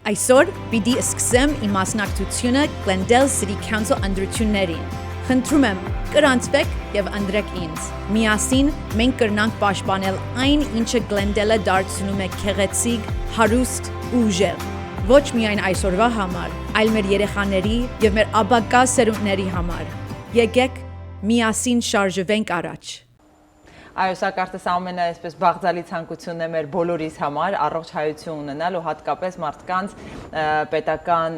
Այսօր պիտի սկսեմ իմ մասնակցությունը Glendale City Council ընտրություններին։ Խնդրում եմ, կրանցվեք եւ ընտրեք ինձ։ Միասին մենք կրնանք պաշտպանել այն, ինչը Glendale-ը դարձնում է գեղեցիկ, հարուստ ու ուժեղ։ Ոչ միայն այսօրվա համար, այլ մեր երեխաների եւ մեր ապագա սերունդների համար։ Եկեք միասին շարժվենք առաջ։ Այո, սա կարծես ամենաայսպես բաղձալի ցանկությունն է մեր բոլորիս համար, առողջ հայություն ունենալ ու հատկապես մարդկանց պետական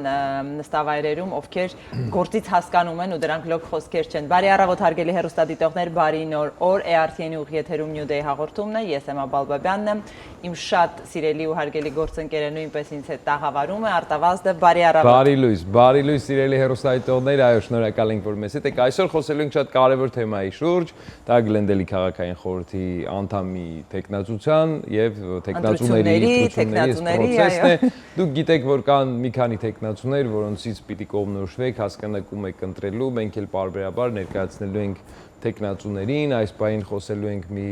նստավայրերում, ովքեր գործից հասկանում են ու դրանք լոկ խոսքեր չեն։ Բարի առավոտ հարգելի հեռուստադիտողներ, բարի նոր օր, ERT-ի ուղիեթերում New Day հաղորդումն է, ես եմ Բալբաբյանն եմ, իմ շատ սիրելի ու հարգելի գործընկերը նույնպես ինձ հետ տաղավարում է Արտավազդը, բարի առավոտ։ Բարի լույս սիրելի հեռուստադիտողներ, այո, շնորհակալ ենք, որ մեզ հետ եք։ Այսօր խոսելու ենք շատ կարևոր թեմայի շուրջ, դա Glendale-ի քաղաքային խորհրդի անդամի տեխնացության եւ տեխնացուների process-ն է։ Դուք գիտեք, որ կան մի քանի տեխնացուներ, որոնցից պիտի կողմնորոշվեք, հասկանաք ում եք ընտրելու, մենք էլ պարբերաբար ներկայացնելու ենք տեխնացուներին, այս պահին խոսելու ենք մի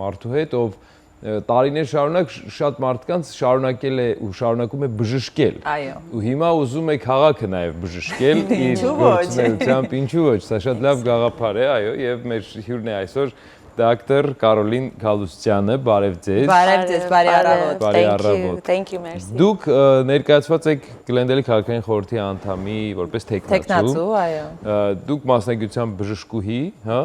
մարդու հետ, ով տարիներ շարունակ շատ մարդկանց շարունակել է ու շարունակում է բժշկել։ Այո։ Ու հիմա ուզում է քաղաքը նաև բժշկել իր գործունեությամբ, ինչու ոչ, սա շատ լավ գաղափար է, այո, եւ մեր հյուրն է այսօր Dr. Կարոլին Գալուստյանը, բարև ձեզ։ Բարև ձեզ, բարի առավոտ։ Բարի առավոտ։ Thank you, merci։ Դուք ներկայացված եք Glendale-ի քաղաքային խորհրդի անդամի որպես տեխնացու, այո։ Դուք մասնագիտությամբ բժշկուհի, հա։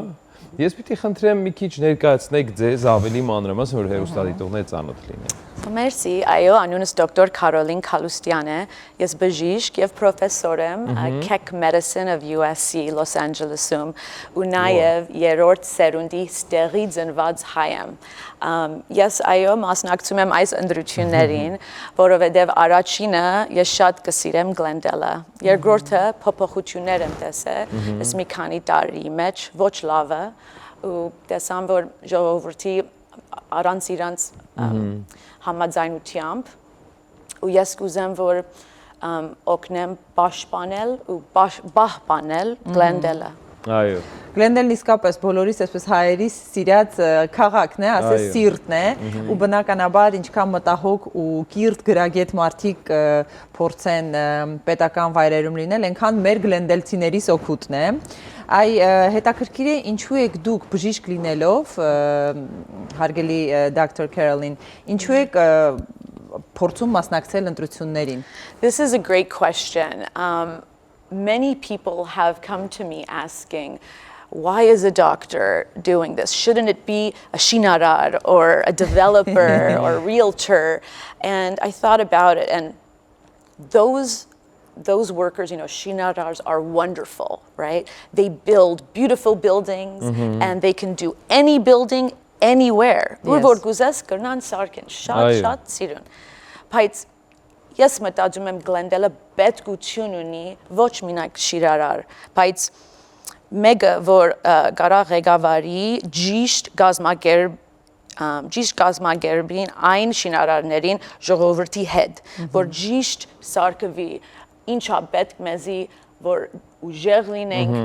Ես պիտի խնդրեմ մի քիչ ներկայացնեք ձեզ ավելի մանրամասն, որ հեռուստադիտողները ծանոթ լինեն։ Merci, այո, անունս դոկտոր Կարոլին Գալուստյան է, ես բժիշկ եւ պրոֆեսոր եմ Keck Medicine of USC Los Angeles-ում ու նաեւ երրորդ սերունդի ստեղի ծնված հայ եմ։ Ես այո մասնակցում եմ այս ընտրություններին, որովհետեւ առաջինը ես շատ կսիրեմ Glendale-ը, երկրորդը փոփոխություններ եմ տեսել, ես մի քանի տարի մեջ ոչ լավը ու տեսամ որ ժողովրդի առանց իրանց համաձայնությամբ ու ես կուզեմ որ օգնեմ պաշտպանել ու պահպանել Glendale-ը։ Այո։ Glendale-ն իսկապես բոլորիս այսպես հայերիս սիրած քաղաքն է, ասես սիրտն է, ու բնականաբար ինչքան մտահոգ ու կիրթ գրագետ մարդիկ փորձեն պետական վայրերում լինել, այնքան մեր Glendale-ցիներիս օգուտն է։ Այ հետաքրքիր է ինչու եք դուք բժիշկ լինելով, հարգելի Dr. Carolyn, ինչու եք փորձում մասնակցել ընտրություններին։ This is a great question. Many people have come to me asking, why is a doctor doing this? Shouldn't it be a shinarar or a developer or a realtor? And I thought about it, and those workers, you know, shinarars are wonderful, right? They build beautiful buildings and they can do any building anywhere. Yes, մտածում եմ Glendale-ը պետքություն ունի ոչ մենակ շիրարար, բայց մեկը որ կարա ղեկավարի ճիշտ գազմագերբին այն շինարարներին ժողովրդի հետ, որ ճիշտ սարքվի, ինչա պետք մեզի որ ուժեղ լինենք,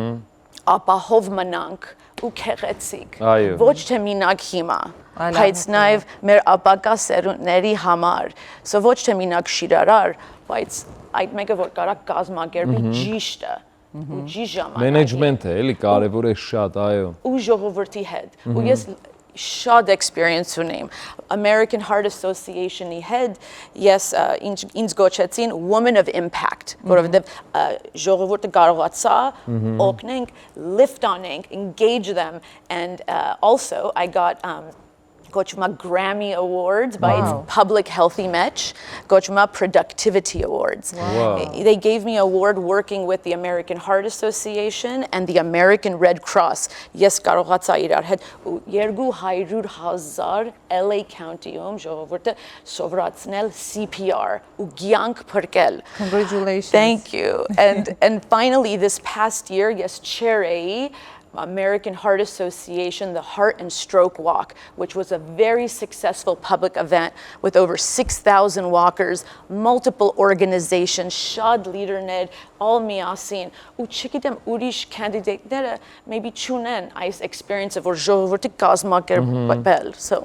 ապահով մնանք ու քեղեցիկ, ոչ թե մենակ հիմա, բայց նաև մեր ապագա սերունդների համար, սա ոչ թե մենակ շիրարար, բայց այդ մեկը որ կարա կազմակերպի ճիշտը, ու ճիշտ ժամանակին։ Մենեջմենթը էլի կարևոր է շատ, այո։ Ու ժողովրդի հետ, ու ես շատ experience ունեմ American Heart Association-ի հետ ես ինձ գոչեցին woman of impact որովհետև ժողովուրդը կարողացա օգնենք lift անենք engage them and also I got Gochma Grammy Awards by its Public Healthy Match, Gochma Productivity Awards. Wow. They gave me an award working with the American Heart Association and the American Red Cross. Yes, կարողացա իրար հետ 200,000 LA County-ում ժողովուրդը սովորացնել CPR ու գյանք փրկել. Congratulations. Thank you. And finally this past year, yes, chair American Heart Association, the Heart and Stroke Walk, which was a very successful public event with over 6,000 walkers, multiple organizations, Shad LeaderNet, all միասին, ու չգիտեմ ուրիշ candidate-ները maybe չունեն այս experience-ը, որ ժողովուրդը կազմակերպել, so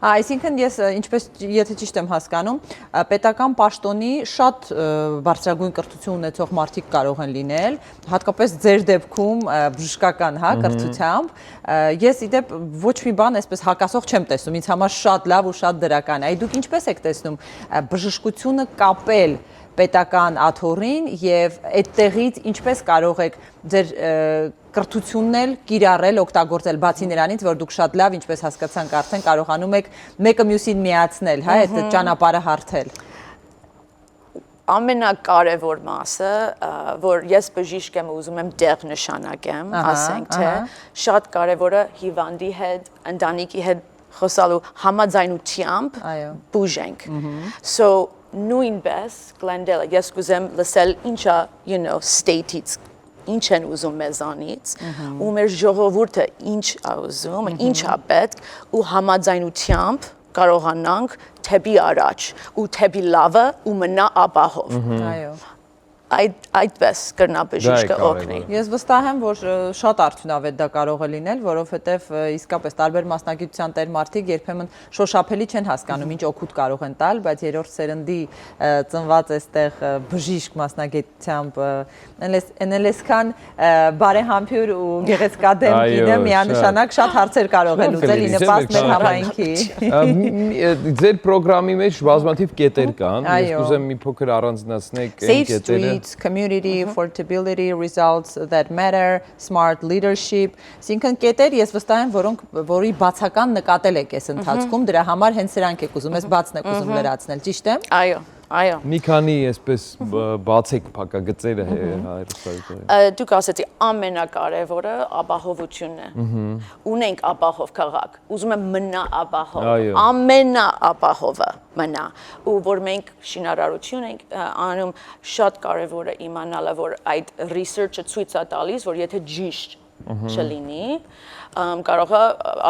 Այսինքն ես ինչպես եթե ճիշտ եմ հասկանում, պետական պաշտոնի շատ բարձրագույն կրթություն ունեցող մարդիկ կարող են լինել, հատկապես ձեր դեպքում բժշկական, հա, կրթությամբ, ես իդեպ ոչ մի բան այսպես հակասող չեմ տեսնում, ինձ համար շատ լավ ու շատ դրական է։ Այ դուք ինչպես եք տեսնում բժշկությունը կապել պետական աթոռին եւ այդտեղից ինչպես կարող եք ձեր կրթությունն էլ կիրառել, օգտագործել բացի նրանից, որ դուք շատ լավ, ինչպես հասկացանք արդեն կարողանում եք մեկը մյուսին միացնել, հա, այդ ճանապարհը հարթել։ Ամենակարևոր մասը, որ ես բժիշկ եմ ուզում եմ դեղ նշանակեմ, ասենք թե շատ կարևորը հիվանդի հետ, ընտանիքի հետ խոսալու համաձայնությամբ բուժենք։ So նույնպես Glendale, ես կուզեմ լսել ինչա, state-ից ինչ են ուզում մեզանից, ու մեր ժողովուրդը ինչ է ուզում, ինչ է պետք, ու համաձայնությամբ կարողանանք թեպի առաջ, ու թեպի լավը, ու մնա ապահով։ Այո։ Այդպես կրնա բժիշկը օգնի։ Ես վստահ եմ, որ շատ արդյունավետ դա կարող է լինել, որովհետև իսկապես տարբեր մասնագիտության տեր մարդիկ երբեմն շոշափելի չեն հասկանում, ինչ օգուտ կարող են տալ, բայց երրորդ սերնդի ծնված այստեղ բժիշկ մասնագիտությամբ NLS-կան բարեհամբույր ու գեղեցկադեմ կինը միանշանակ շատ հարցեր կարող է լուծել ի նպաստ մեր համայնքի։ Ձեր ծրագրամի մեջ բազմաթիվ կետեր կան, ես կուզեմ մի փոքր առանձնացնեք այն կետերը։ Community, affordability, results that matter, smart leadership, այսինքն կետեր ես վստահ եմ, որի բացական նկատել եք այս ընթացքում, դրա համար հենց սրանք եք ուզում, այս բացն եք ուզում լրացնել, ճիշտ է։ Այո, այո։ Մի քանի այսպես բացեք փակագծերը հայրուսայից։ Դուք ասեցի ամենակարևորը ապահովությունն է։ Ունենք ապահով քաղաք, ուզում եմ մնա ապահով, ամենաապահովը մնա, ու որ մենք շինարարություն ենք անում, շատ կարևոր է իմանալը, որ այդ research-ը ցույց է տալիս, որ եթե ճիշտ չլինի, կարող է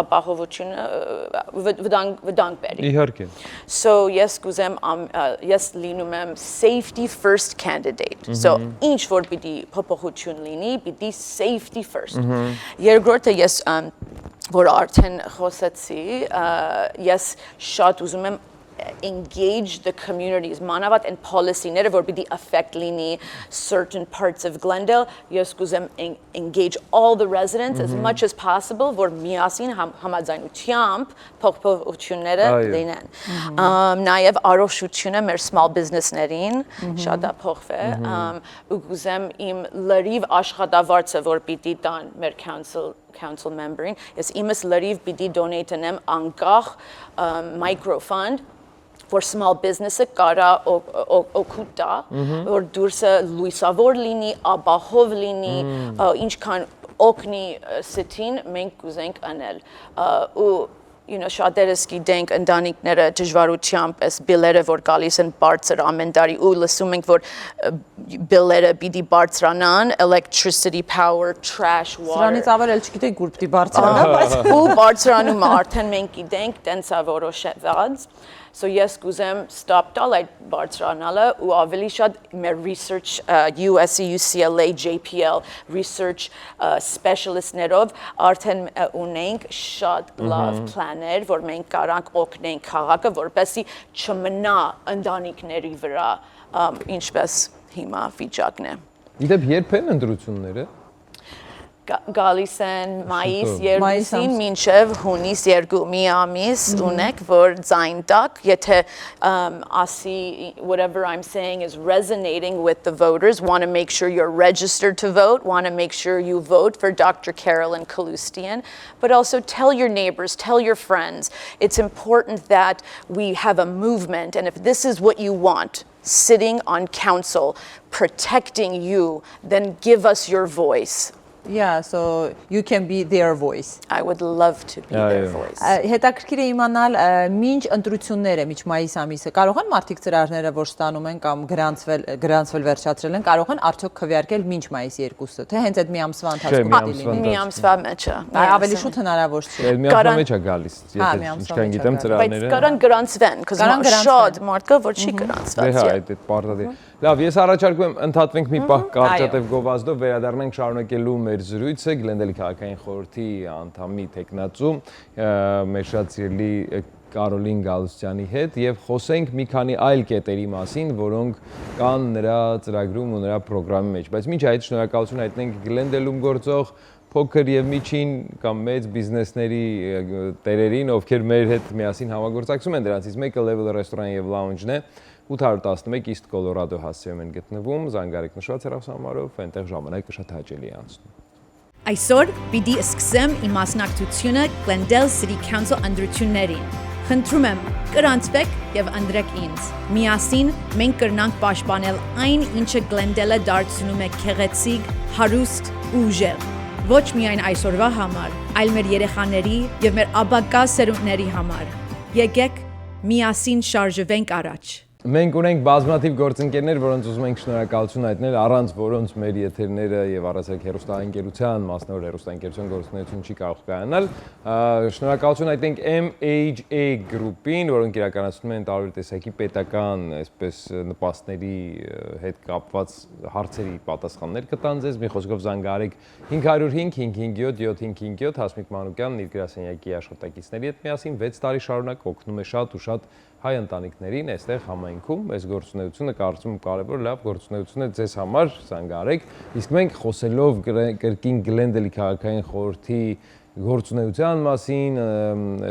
ապահովությունը վտանգ բերի։ Իհարկե։ So ես կուզեմ ես լինում եմ safety first candidate. So ինչ որ պիտի փոփոխություն լինի, պիտի safety first։ Երկրորդը ես որ արդեն խոսեցի, ես շատ ուզում եմ engage the communities, մանավանդ and policy-ները, որ պիտի affect լինի certain parts of Glendale, ես կուզեմ engage all the residents as much as possible, որ միասին համաձայնությամբ փոփոխությունները լինեն։ Նաև առողջությունը մեր small business-ներին շատ է փոխվել, ու կուզեմ իմ լրիվ աշխատավարձը, որ պիտի տան մեր council member-ին, ես իմս լրիվ պիտի donate-ընեմ անկախ microfund, for small business-ը կարա օգուտ տա, որ դուրսը լույսավոր լինի, ապահով լինի, ինչքան օգնի city-ին մենք կուզենք անել։ Ու շատերս գիտենք ընտանիքները դժվարությամբ այս բիլերը որ գալիս են բարձր ամեն տարի ու լսում ենք որ բիլերը պիտի բարձրանան, electricity, power, trash, water։ Սրանից ավել էլ չգիտենք ուր պիտի բարձրանա, բայց ու բարձրանում արդեն մենք գիտենք տենց է որոշված։ So yes, կուզեմ stop տալ այդ բարձրանալը ու ավելի շատ մեր research USC, UCLA, JPL research specialist-ներով արդեն ունենք շատ լավ plan-ներ, որ մենք կարանք օգնենք քաղաքը, որպեսզի չմնա ընտանիքների վրա, ինչպես հիմա վիճակն է։ Իդեպ երբ են ընտրությունները։ Գալիս են մայիս 2-ին մինչև հունիս 2 մի ամիս ունեք, որ ձայն տակ, եթե ասի whatever I'm saying is resonating with the voters, want to make sure you're registered to vote, want to make sure you vote for Dr. Carolyn Kaloostian, but also tell your neighbors, tell your friends. It's important that we have a movement, and if this is what you want, sitting on council, protecting you, then give us your voice. Yeah, so you can be their voice. I would love to be their voice. Հետաքրքիր է իմանալ մինչ ընտրությունները, մինչ մայիս ամիսը, կարող են մարդիկ ծրարները, որ ստանում են կամ գրանցվել վերջացրել են, կարող են արդյոք քվեարկել մինչ մայիսի 2-ը, թե հենց այդ մի ամսվա ընթացքում պիտի լինի։ Մի ամսվա մեջ է։ Ավելի շուտ հնարավոր չի։ Այդ մի ամսվա մեջ է գալիս, եթե ինչքան գիտեմ ծրարները։ Բայց կարան գրանցվեն, because շատ մարդը որ չի գրանցված։ Հա, այդ պարտադիր։ Լավ, ես առաջարկում եմ ընդհատվենք մի պահ կարճատև գովազդով, վերադառնանք շարունակելու մեր զրույցը Գլենդելի քաղաքային խորհրդի անդամի տեխնացու մեր շատ սիրելի Կարոլին Գալստյանի հետ եւ խոսենք մի քանի այլ կետերի մասին, որոնք կան նրա ծրագրում ու նրա պրոգրամի մեջ։ Բայց մինչ այդ շնորհակալություն հայտնենք Գլենդելում գործող փոքր եւ միջին կամ մեծ բիզնեսների տերերին, ովքեր մեր հետ միասին համագործակցում են, դրանցից մեկը Level ռեստորան եւ լաունջն է։ 811 East Colorado հասցեում են գտնվում, զանգարեք նշված հեռախոսահամարով, այնտեղ ժամանակը շատ հաճելի է անցնում։ Այսօր պիտի սկսեմ իմ մասնակցությունը Glendale City Council ընտրություններին։ Խնդրում եմ, կրանցվեք եւ ընտրեք ինձ։ Միասին մենք կրնանք պաշտպանել այն, ինչը Glendale-ը դարձնում է գեղեցիկ, հարուստ ու ուժեղ։ Ոչ միայն այսօրվա համար, այլ մեր երեխաների եւ մեր ապագա սերունդների համար։ Եկեք միասին շարժվենք առաջ։ Մենք ունենք բազմաթիվ գործընկերներ, որոնց ուզում ենք շնորհակալություն հայտնել, առանց որոնց մեր եթերները եւ առասարակ հեռուստաընկերության, մասնավոր հեռուստաընկերության գործունեություն չի կարող կայանալ։ Շնորհակալություն հայտնենք MHA Group-ին, որոնք իրականացնում են տարբեր տեսակի պետական, այսպես նպաստների հետ կապված հարցերի պատասխաններ կտան ձեզ։ Մի խոսքով զանգահարեք 505 557 757 Հասմիկ Մանուկյանն իր գրասենյակի աշխատակիցների հետ միասին 6 տարի շարունակ օգնում է շատ ու շատ հայ ընտանիքներին այստեղ համայնքում, այս գործունեությունը կարծում եմ կարևոր լավ գործունեություն է ձեզ համար, զանգահարեք։ Իսկ մենք խոսելով կրկին Գլենդելի քաղաքային խորհրդի գործունեության մասին,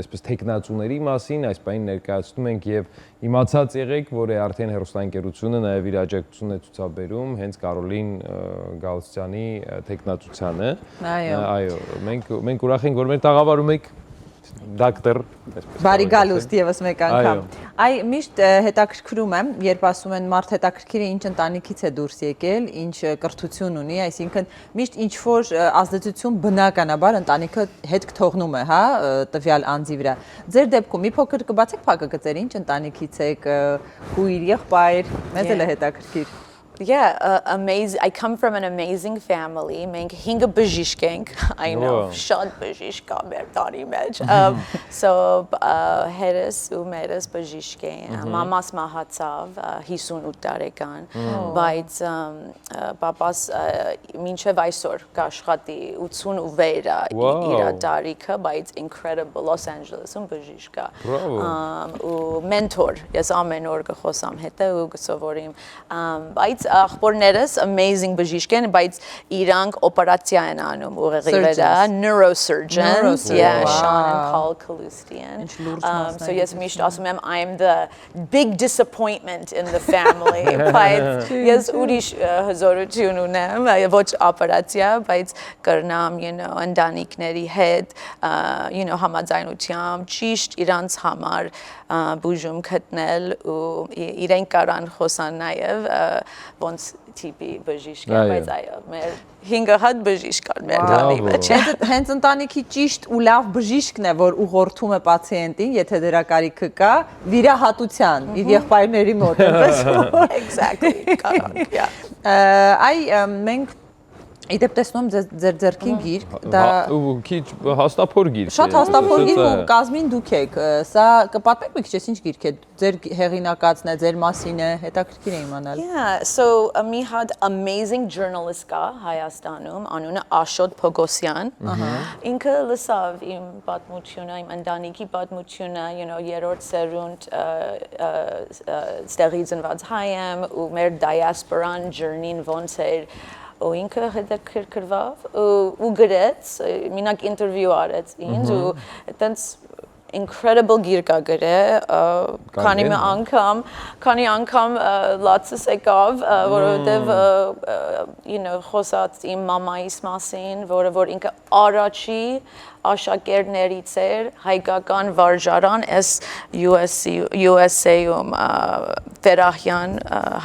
այսպես տեխնացուների մասին, այս բանին ներկայացնում ենք եւ իմացած եղեք, որ արդեն հեռուստաընկերությունը նաեւ իր աջակցությունն է ցուցաբերում հենց Կարոլին Գալստյանի տեխնացությանը։ Այո, մենք ուրախ ենք, որ մեր տաղավարում եք դոկտոր, բարի գալուստ եւս մեկ անգամ։ Այ միշտ հետաքրքրում եմ, երբ ասում են մարդ հետաքրքիր է ինչ ընտանիքից է դուրս եկել, ինչ կրթություն ունի, այսինքն միշտ ինչ որ ազդեցություն բնականաբար ընտանիքը հետ կթողնում է, հա, տվյալ անձի վրա։ Ձեր դեպքում մի փոքր կբացեք փակագծեր, ինչ ընտանիքից եք, քույր, եղբայր, մեզ էլ է հետաքրքիր։ Yeah, amazing. I come from an amazing family. Մենք 5 բժիշկ ենք. I know, շատ բժիշկ կա մեր տանի մեջ. So հերս ու մերս բժիշկ են. Մամաս մահացավ 58 տարեկան, բայց պապաս մինչև այսօր կաշխատի 86 իր տարիքը, բայց incredible Los Angeles-ում բժիշկ է։ Ու մենթոր, ես ամեն օր կխոսամ հետը ու կսովորեմ, բայց ախորներս amazing բժիշկ են, բայց իրանք օպերացիա են անում ուղեղի վրա, neurosurgeons, yeah, Sean and Paul Kalustian. So yes, միշտ ասում եմ I'm the big disappointment in the family, բայց ես ուրիշ հզորություն ունեմ, ոչ օպերացիա, բայց կրնամ, ընտանիքների հետ, համաձայնությամբ ճիշտ իրանց համար բուժում գտնել ու իրենք կարան խոսան նաև ոնց տիպի բժիշկ է, բայց այո, մեր 5 հատ բժիշկ կան մեր տանի մեջ։ Հենց ընտանիքի ճիշտ ու լավ բժիշկն է, որ ուղղորդում է պացիենտին, եթե դրա կարիքը կա, վիրահատության, իր եղբայրների մոտ, այնպես։ Exactly, կարանք, yeah։ Այ մենք Իդեպ տեսնում ձեր ձեռքին գիրք, դա քիչ հաստափոր գիրք է։ Շատ հաստափոր գիրք ու կազմին դուք եք։ Սա կպատմեք մի քիչ, ինչ գիրք է, ձեր հեղինակածն է, ձեր մասին է, հետաքրքիր է իմանալ։ Yeah, so մի հատ amazing journalist կա Հայաստանում, անունը Աշոտ Փոգոսյան։ Ինքը լսավ իմ պատմությունը, իմ ընտանիքի պատմությունը, երրորդ սերունդ ստեղից ընված հայ եմ ու մեր diasporan journey-ն ոնց էր ու ինքը հետաքրքրվավ ու գրեց, մինակ ինտերվյու արեց ինձ ու այտենց incredible գիրք գրել, քանի անգամ լացս եկավ, որովհետև խոսած իմ մամայիս մասին, որ ինքը առաջի աշակերտներից էր հայկական վարժարան USA-ում Ֆերահյան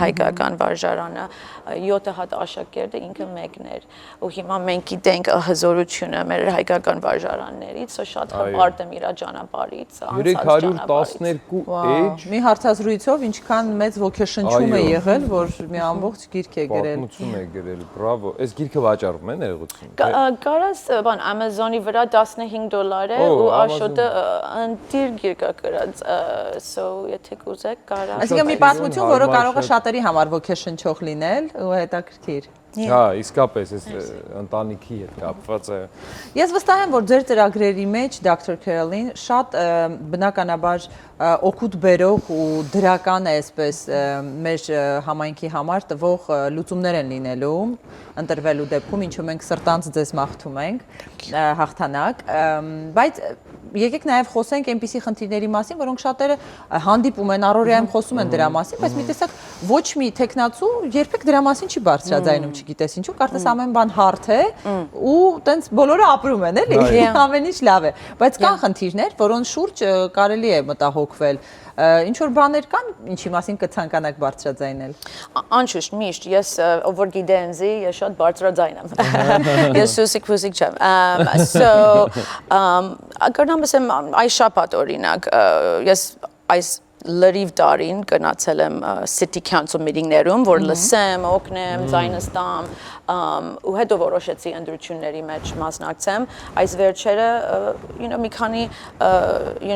հայկական վարժարանը 7 հատ աշակերտը ինքը մեկն էր ու հիմա մենք գիտենք հզորությունը մեր հայկական վարժարաններից շատ հպարտ եմ իր ճանապարհից 312 էջ մի հարցազրույցով ինչքան մեծ ոգեշնչում է եղել որ մի ամբողջ գիրք է գրել պատմություն է գրել բրավո այս գիրքը վաճառվում է ներողություն կարաս բան Amazon-ի վրա $15 է ու Աշոտը ընտիր գիրք է գրած so եթե կուզեք կարա Այսինքն մի պատմություն որը կարող է շատերի համար ոգեշնչող լինել ու հետաքրքիր Հա, իսկապես այս ընտանիքի հետ կապված է։ Ես վստահ եմ, որ ձեր ծրագրերի մեջ Dr. Carolyn շատ բնականաբար օգուտ բերող ու դրական է այսպես մեր համայնքի համար տվող լուծումներ են լինելու ընտրվելու դեպքում, ինչու մենք սրտանց ձեզ մաղթում ենք հաղթանակ, բայց եկեք նաև խոսենք այնպիսի խնդիրների մասին, որոնք շատերը հանդիպում են, առօրյայում խոսում են դրա մասին, բայց մի տեսակ ոչ մի տեխնացու երբեք դրա մասին չի բարձրաձայնում, չգիտես ինչու, կարծես ամեն բան հարթ է ու տենց բոլորը ապրում են, էլի, ամեն ինչ լավ է, բայց կան խնդիրներ, որոնց շուրջ կարելի է մտահոգվել Ինչ որ բաներ կան, ինչի մասին կցանկանաք բարձրաձայնել։ Անշուշտ միշտ ես ով որ գիտեն զի ես շատ բարձրաձայն եմ։ Ես սուսիկ չեմ։ So ակրնամ ասեմ այս շաբաթ օրինակ ես այս լրիվ տարին գնացել եմ city council meeting-ներում, որ լսեմ, օգնեմ, ձայնս տամ, ու հետո որոշեցի ընտրությունների մեջ մասնակցեմ։ Այս վերջերը, մի քանի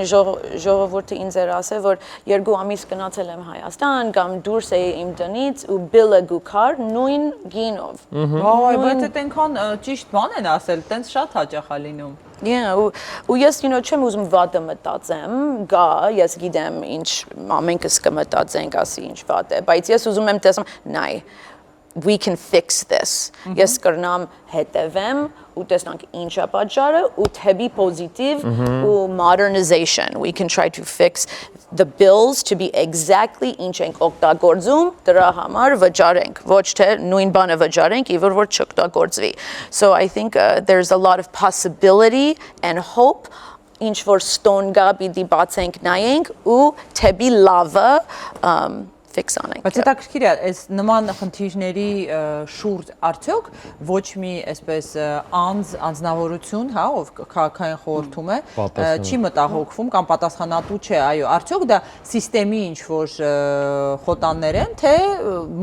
ժողովուրդը ինձ էր ասել, որ 2 ամիս գնացել եմ Հայաստան կամ դուրս էի իմ տնից ու բիլը գուքար նույն գինով։ Այ, բայց այդ այնքան ճիշտ բան են ասել, տենց շատ հաճախ է լինում։ ու ես չեմ ուզում վատը մտածեմ, գա, ես գիտեմ ինչ ամենքս կմտածենք, ասի ինչ վատ է, բայց ես ուզում եմ տեսամ, նայ, we can fix this. Ես կրնամ հետևեմ ու տեսնանք ինչ է պատճառը ու թեպի positive ու modernization. We can try to fix the bills to be exactly ինչ ենք օգտագործում, դրա համար վճարենք, ոչ թե նույն բանը վճարենք, իվր որ չօգտագործվի. So I think there's a lot of possibility and hope ինչ որ ստոն գա պիտի բացենք նայենք ու թեպի լավը fix անենք։ Բայց հետաքրքիր է, այս նման խնդիրների շուրջ արդյոք ոչ մի այսպես անձնավորություն, հա, ով քաղաքային խորհրդում է, չի մտահոգվում կամ պատասխանատու չէ, այո, արդյոք դա սիստեմի ինչ որ խոտաններ են, թե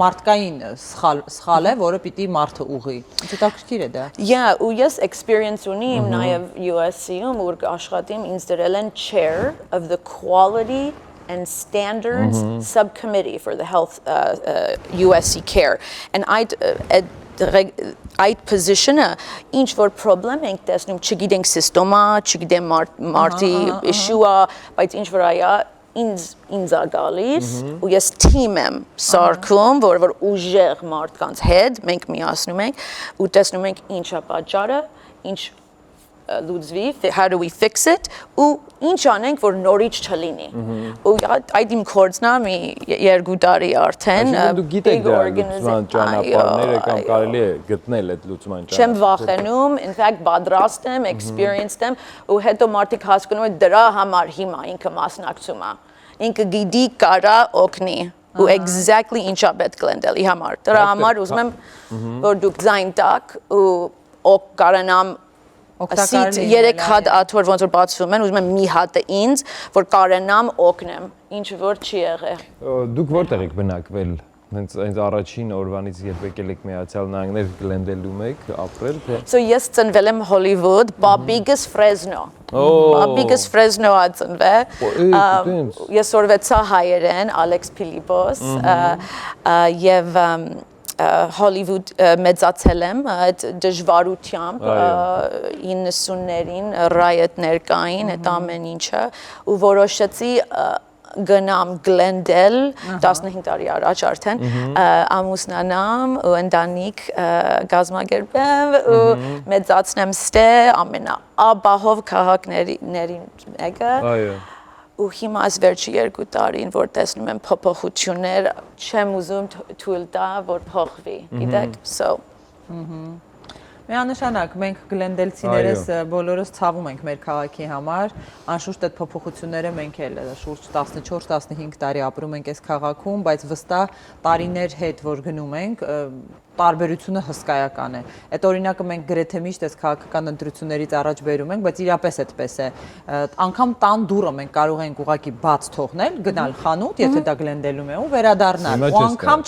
մարդկային սխալ է, որը պիտի մարդը ուղղի։ Հետաքրքիր է դա։ ու ես experience ունիմ նաև USC-ում, որ աշխատիմ ինձ դրել են chair of the quality and standards subcommittee for the health USC care. And այդ position-ը ինչ որ problem ենք տեսնում, չգիտենք սիստեմա, չգիտեմ մարդի issue-ը, բայց ինչ որ այա ինձ ա գալիս ու ես team եմ սարքում, որ ուժեղ մարդկանց հետ մենք միացնում ենք ու տեսնում ենք ինչ է պատճառը, ինչ լուծվի, how do we fix it, ու ինչ անենք, որ նորից չլինի։ Ու այդ իմ կորձնա մի 2 տարի արդեն, դու գիտեք դրա լուծման ճանապարհները կամ կարելի է գտնել այդ լուծման ճանապարհը։ Չեմ վախենում, in fact պատրաստ եմ, experienced եմ, ու հետո մարդիկ հասկանում են դրա համար հիմա ինքը մասնակցում է։ Ինքը գիտի կարա օգնի։ ու exactly ինչա պետք լնդելի համար։ Դրա համար ուզում եմ, որ դուք ձայն տակ ու կարանամ Ասից 3 հատ աթոր ոնց որ բացվում են, ուզում եմ մի հատը ինձ, որ կարենամ օգնեմ, ինչ որ չի եղել։ Դուք որտեղ եք բնակվել, հենց առաջին օրվանից երբ եկել եք Միացյալ Նահանգներ, Գլենդելում եք ապրել, թե։ So ես ծնվել եմ Hollywood, Babbigus Fresno։ Babbigus Fresno-ա ծնվել։ Ես օրվեցա հայերեն, Alex Pilipos, եւ Hollywood մեծացել եմ այդ դժվարությամբ 90-ներին riot-ներ կային այդ ամեն ինչը ու որոշեցի գնամ Glendale 15 տարի առաջ արդեն ամուսնանամ ու ընտանիք կազմակերպեմ ու մեծացնեմ ստե ամենաաբահով քաղաքներին մեկը ու հիմա այս վերջի 2 տարին որ տեսնում եմ փոփոխություններ չեմ ուզում թույլ տա որ փոխվի գիտեք so Միանշանակ մենք գլենդելցիներս բոլորս ցավում ենք մեր քաղաքի համար, անշուշտ այդ փոփոխությունները մենք էլ շուրջ 14-15 տարի ապրում ենք այս քաղաքում, բայց վստահ տարիներ հետ որ գնում ենք, տարբերությունը հսկայական է։ Այդ օրինակը մենք գրեթե միշտ այս քաղաքական ընտրություններից առաջ բերում ենք, բայց իրապես այդպես է։ Անգամ տան դուռը մենք կարող ենք ուղղակի բաց թողնել, գնալ խանութ, եթե դա գլենդելում է ու վերադառնալ։ Ու անգամ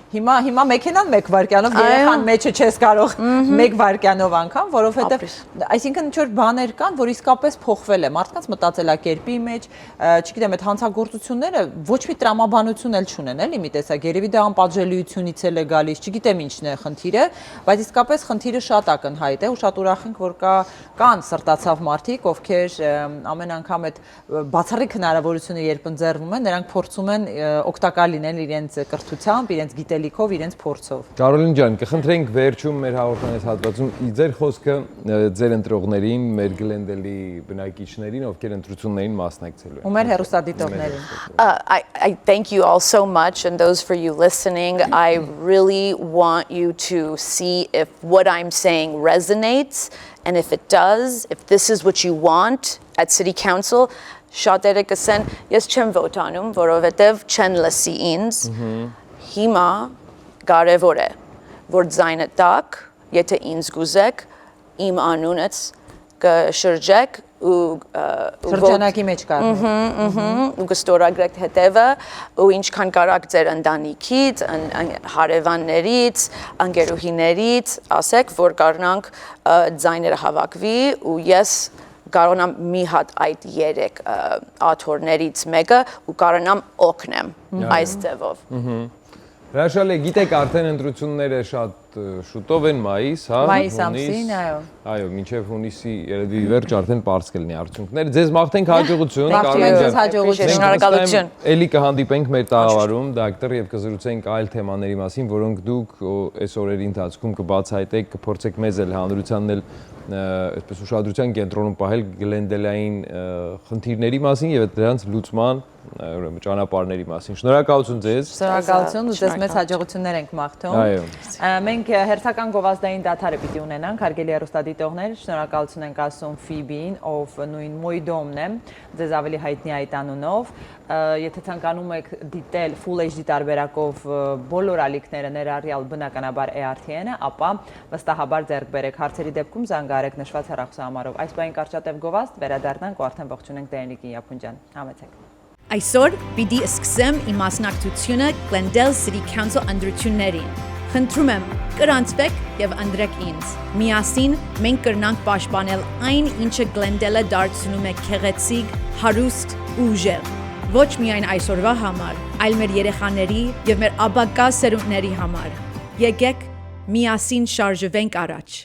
Հիմա մեքենան 1 վայրկյանով երեխան մեջը չես կարող 1 վայրկյանով անգամ, որովհետև այսինքն ինչ որ բաներ կան, որ իսկապես փոխվել է մարդկանց մտածելակերպի մեջ, չգիտեմ, այդ հանցագործությունները ոչ մի տրամաբանություն էլ չունեն, էլի մի տեսակ, երևի դա անպատժելիությունից էլ է գալիս, չգիտեմ ինչն է խնդիրը, բայց իսկապես խնդիրը շատ ակնհայտ է ու շատ ուրախ ենք, որ կան սրտացավ մարդիկ, ովքեր ամեն անգամ այդ բացառիկ հնարավորությունը երբ ընձեռվում են, նրանք փորձում են օգտակար լինել իրենց կրթությամբ, իրենց գիտելիքով, իրենց փորձով։ Կարոլին ջան, կխնդրենք վերջում մեր հաղորդման այս հատվածում ձեր խոսքը ձեր ընտրողներին, մեր Glendale-ի բնակիչներին, ովքեր ընտրություններին մասնակցելու են։ Ու մեր հեռուստադիտողներին։ I thank you all so much and those for you listening. I really want you to see if what I'm saying resonates and if it does, if this is what you want at City Council, շատերը կսեն, ես չեմ վոտանում, որովհետև չեն լսի ինձ։ Հիմա կարևոր է, որ ձայնը տաք, եթե ինձ գուզեք, իմ անունից կշրջեք ու շրջանակի մեջ կառնեք ու կստորագրեք հետևը ու ինչքան կարաք ձեր ընտանիքից, հարևաններից, ընկերուհիներից ասեք, որ կարողանանք ձայները հավաքվի ու ես կարողանամ մի հատ այդ 3 աթոռներից մեկը ու կարողանամ օգնեմ այս ձևով։ Հրաշալի է, գիտեք արդեն ընտրությունները շատ շուտով են մայիս, հա? Մայիս ամսին, այո։ Այո, մինչև հունիսի երևի վերջ արդեն պարզ կլինի արդյունքները։ Ձեզ մաղթենք հաջողություն, շնորհակալություն։ Էլի կհանդիպենք մեր տաղավարում, դոկտոր, եւ կզրուցենք այլ թեմաների մասին, որոնք դուք այս օրերի ընթացքում կբացահայտեք, կփորձեք մեզ էլ հանրությանն էլ այսպես ուշադրության կենտրոնում պահել Glendale-ային խնդիրների մասին եւ դրանց լուծման ուրեմն ճանապարհների մասին։ Շնորհակալություն ձեզ։ Շնորհակալություն, ու ձեզ մեծ հաջողություններ ենք մաղթում։ Այո։ Մենք հերթական գովազդային դադարը պիտի ունենանք, հարգելի հեռուստադիտողներ, շնորհակալություն ենք ասում Ֆիբին, ով նույն Մոյդոմն է, ձեզ ավելի հայտնի այդ անունով։ Եթե ցանկանում եք դիտել Full HD տարբերակով բոլոր ալիքները ներառյալ բնականաբար ERTN-ը, ապա վստահաբար ձեռք բերեք հարցերի դեպքում զանգահարեք նշված հեռախոսահամարով։ Այս բային կարճատև գովազդ վերադառնանք ու արդեն ողջունենք Տերենիկին Յապունջան։ Համեցեք։ Այսօր պիտի սկսեմ իմ մասնակցությունը Glendale City Council ընտրություններին։ Խնդրում եմ, կրանցվեք եւ ընտրեք ինձ։ Միասին մենք կրնանք պաշտպանել այն, ինչը Glendale-ը դարձնում է գեղեցիկ, հարուստ ու ուժեղ։ Ոչ միայն այսօրվա համար, այլ մեր երեխաների եւ մեր ապագա սերունդների համար։ Եկեք միասին շարժվենք առաջ։